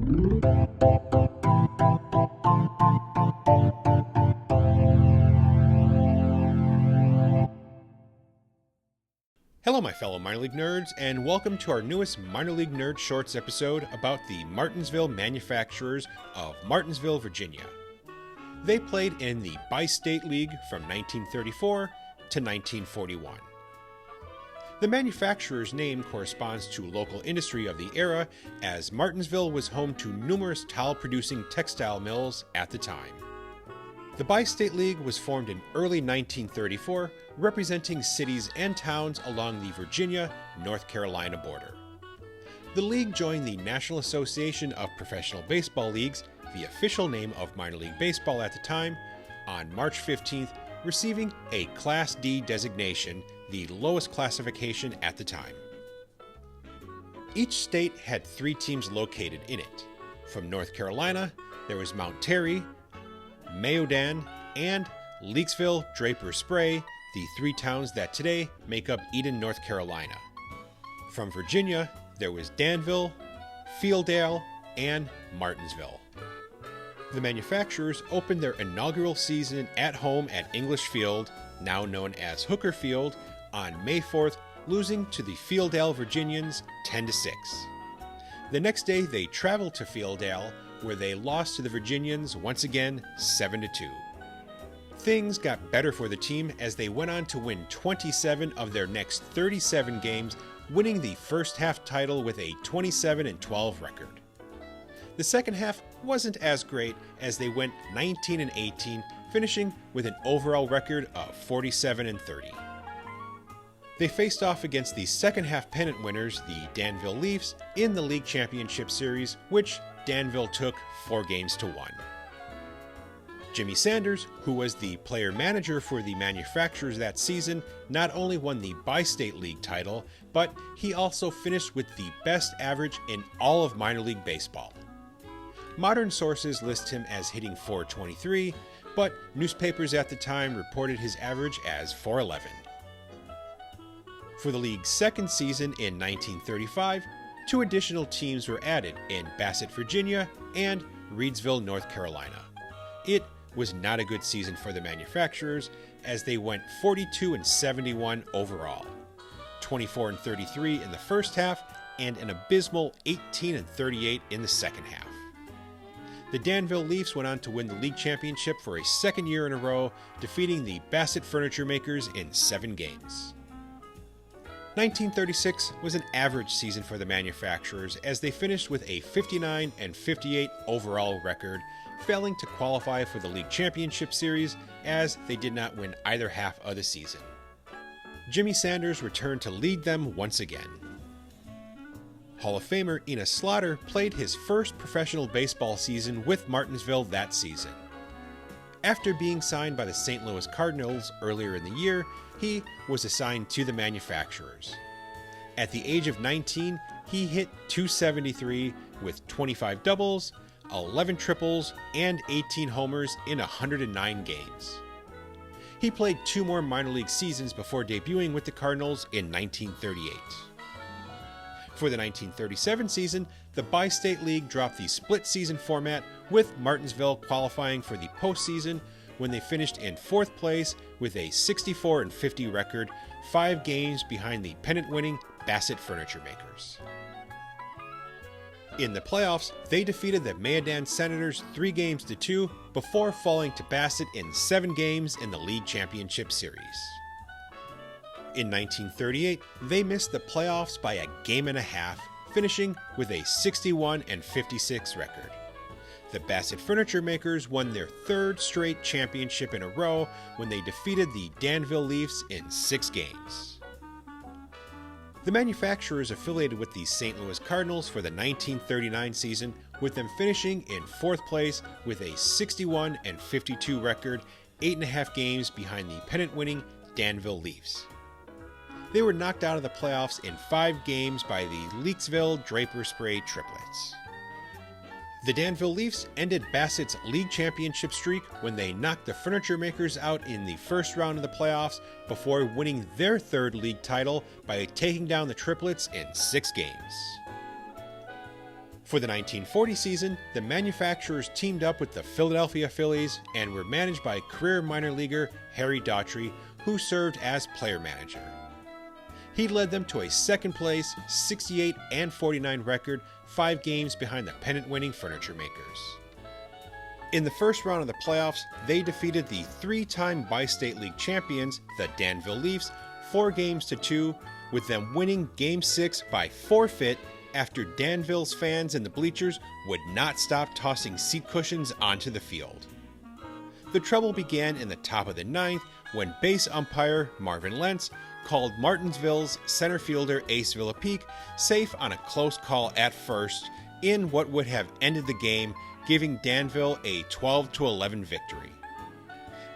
Hello my fellow minor league nerds, and welcome to our newest Minor League Nerd Shorts episode about the Martinsville Manufacturers of Martinsville, Virginia. They played in the Bi-State League from 1934 to 1941. The manufacturer's name corresponds to local industry of the era, as Martinsville was home to numerous towel-producing textile mills at the time. The Bi-State League was formed in early 1934, representing cities and towns along the Virginia-North Carolina border. The league joined the National Association of Professional Baseball Leagues, the official name of minor league baseball at the time, on March 15th, receiving a Class D designation, the lowest classification at the time. Each state had 3 teams located in it. From North Carolina, there was Mount Terry, Mayodan, and Leakesville, Draper Spray, the 3 towns that today make up Eden, North Carolina. From Virginia, there was Danville, Fieldale, and Martinsville. The manufacturers opened their inaugural season at home at English Field, now known as Hooker Field, on May 4th, losing to the Fieldale Virginians 10-6. The next day, they traveled to Fieldale, where they lost to the Virginians once again 7-2. Things got better for the team as they went on to win 27 of their next 37 games, winning the first half title with a 27-12 record. The second half wasn't as great as they went 19-18, finishing with an overall record of 47-30. They faced off against the second half pennant winners, the Danville Leafs, in the league championship series, which Danville took 4-1. Jimmy Sanders, who was the player manager for the manufacturers that season, not only won the Bi-State League title, but he also finished with the best average in all of minor league baseball. Modern sources list him as hitting .423, but newspapers at the time reported his average as .411. For the league's second season in 1935, 2 additional teams were added in Bassett, Virginia, and Reidsville, North Carolina. It was not a good season for the manufacturers, as they went 42-71 overall, 24-33 in the first half, and an abysmal 18-38 in the second half. The Danville Leafs went on to win the league championship for a second year in a row, defeating the Bassett Furniture Makers in 7 games. 1936 was an average season for the manufacturers, as they finished with a 59-58 overall record, failing to qualify for the league championship series as they did not win either half of the season. Jimmy Sanders returned to lead them once again. Hall of Famer Enos Slaughter played his first professional baseball season with Martinsville that season. After being signed by the St. Louis Cardinals earlier in the year, he was assigned to the manufacturers. At the age of 19, he hit .273 with 25 doubles, 11 triples, and 18 homers in 109 games. He played 2 more minor league seasons before debuting with the Cardinals in 1938. For the 1937 season, the Bi-State League dropped the split season format, with Martinsville qualifying for the postseason when they finished in 4th place with a 64-50 record, 5 games behind the pennant-winning Bassett Furniture Makers. In the playoffs, they defeated the Mayodan Senators 3-2 before falling to Bassett in 7 games in the league championship series. In 1938, they missed the playoffs by a game and a half, finishing with a 61-56 record. The Bassett Furniture Makers won their 3rd straight championship in a row when they defeated the Danville Leafs in 6 games. The manufacturers affiliated with the St. Louis Cardinals for the 1939 season, with them finishing in 4th place with a 61-52 record, 8.5 games behind the pennant-winning Danville Leafs. They were knocked out of the playoffs in 5 games by the Leakesville Draper Spray triplets. The Danville Leafs ended Bassett's league championship streak when they knocked the Furniture Makers out in the first round of the playoffs before winning their 3rd league title by taking down the triplets in 6 games. For the 1940 season, the Manufacturers teamed up with the Philadelphia Phillies and were managed by career minor leaguer Harry Daughtry, who served as player manager. He led them to a second place, 68-49 record, 5 games behind the pennant-winning Furniture Makers. In the first round of the playoffs, they defeated the 3-time Bi-State League champions, the Danville Leafs, 4-2, with them winning Game 6 by forfeit after Danville's fans in the bleachers would not stop tossing seat cushions onto the field. The trouble began in the top of the 9th when base umpire Marvin Lentz called Martinsville's center fielder Ace Villapeak safe on a close call at first in what would have ended the game, giving Danville a 12-11 victory.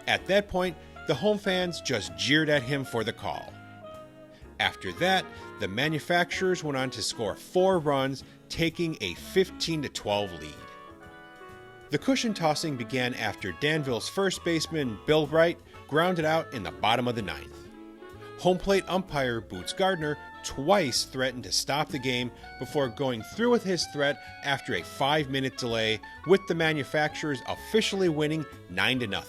At that point, the home fans just jeered at him for the call. After that, the Manufacturers went on to score 4 runs, taking a 15-12 lead. The cushion tossing began after Danville's first baseman, Bill Wright, grounded out in the bottom of the 9th. Home plate umpire Boots Gardner twice threatened to stop the game before going through with his threat after a 5-minute delay, with the Manufacturers officially winning 9-0.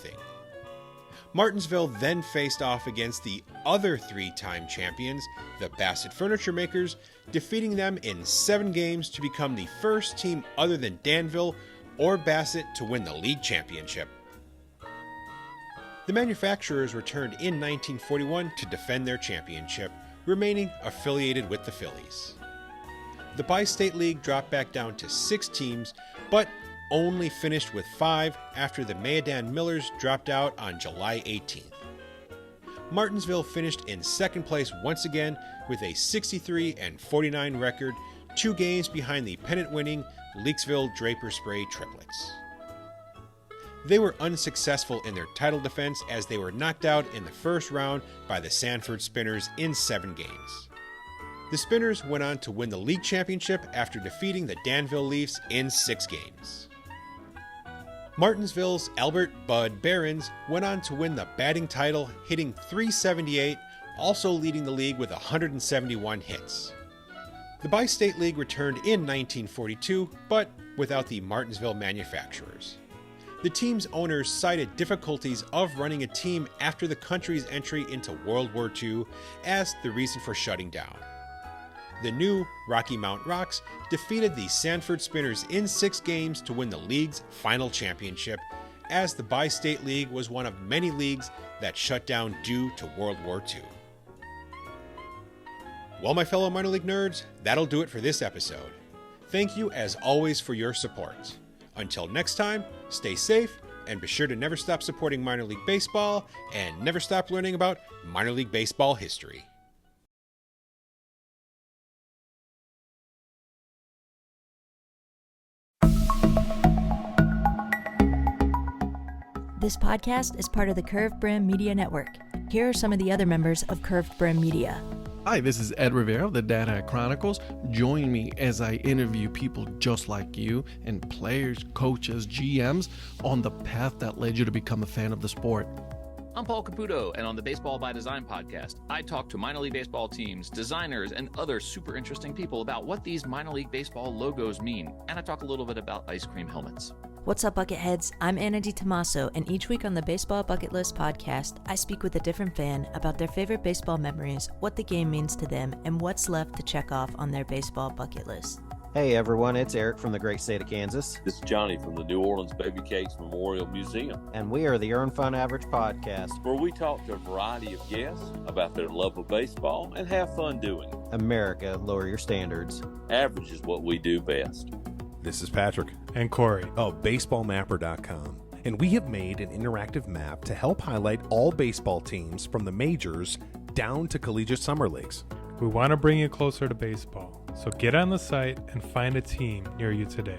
Martinsville then faced off against the other 3-time champions, the Bassett Furniture Makers, defeating them in 7 games to become the first team other than Danville or Bassett to win the league championship. The Manufacturers returned in 1941 to defend their championship, remaining affiliated with the Phillies. The Bi-State League dropped back down to 6 teams, but only finished with 5 after the Mayadan Millers dropped out on July 18th. Martinsville finished in second place once again with a 63-49 record, 2 games behind the pennant-winning Leakesville Draper Spray Triplets. They were unsuccessful in their title defense as they were knocked out in the first round by the Sanford Spinners in 7 games. The Spinners went on to win the league championship after defeating the Danville Leafs in 6 games. Martinsville's Albert "Bud" Behrens went on to win the batting title, hitting .378, also leading the league with 171 hits. The Bi-State League returned in 1942, but without the Martinsville Manufacturers. The team's owners cited difficulties of running a team after the country's entry into World War II as the reason for shutting down. The new Rocky Mount Rocks defeated the Sanford Spinners in 6 games to win the league's final championship, as the Bi-State League was one of many leagues that shut down due to World War II. Well, my fellow minor league nerds, that'll do it for this episode. Thank you as always for your support. Until next time, stay safe and be sure to never stop supporting minor league baseball and never stop learning about minor league baseball history. This podcast is part of the Curved Brim Media Network. Here are some of the other members of Curved Brim Media. Hi, this is Ed Rivera of the Data Chronicles. Join me as I interview people just like you and players, coaches, GMs on the path that led you to become a fan of the sport. I'm Paul Caputo, and on the Baseball by Design podcast, I talk to minor league baseball teams, designers, and other super interesting people about what these minor league baseball logos mean, and I talk a little bit about ice cream helmets. What's up, Bucketheads? I'm Anna DiTommaso, and each week on the Baseball Bucket List podcast, I speak with a different fan about their favorite baseball memories, what the game means to them, and what's left to check off on their baseball bucket list. Hey everyone, it's Eric from the great state of Kansas. This is Johnny from the New Orleans Baby Cakes Memorial Museum. And we are the Earn Fun Average podcast, where we talk to a variety of guests about their love of baseball and have fun doing it. America, lower your standards. Average is what we do best. This is Patrick and Corey of BaseballMapper.com, and we have made an interactive map to help highlight all baseball teams from the majors down to collegiate summer leagues. We want to bring you closer to baseball, so get on the site and find a team near you today.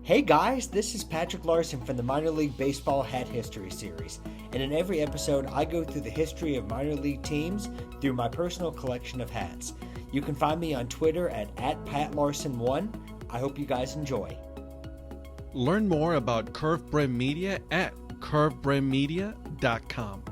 Hey guys, this is Patrick Larson from the Minor League Baseball Hat History Series, and in every episode I go through the history of minor league teams through my personal collection of hats. You can find me on Twitter at @PatLarson1. I hope you guys enjoy. Learn more about Curved Brim Media at curvedbrimmedia.com.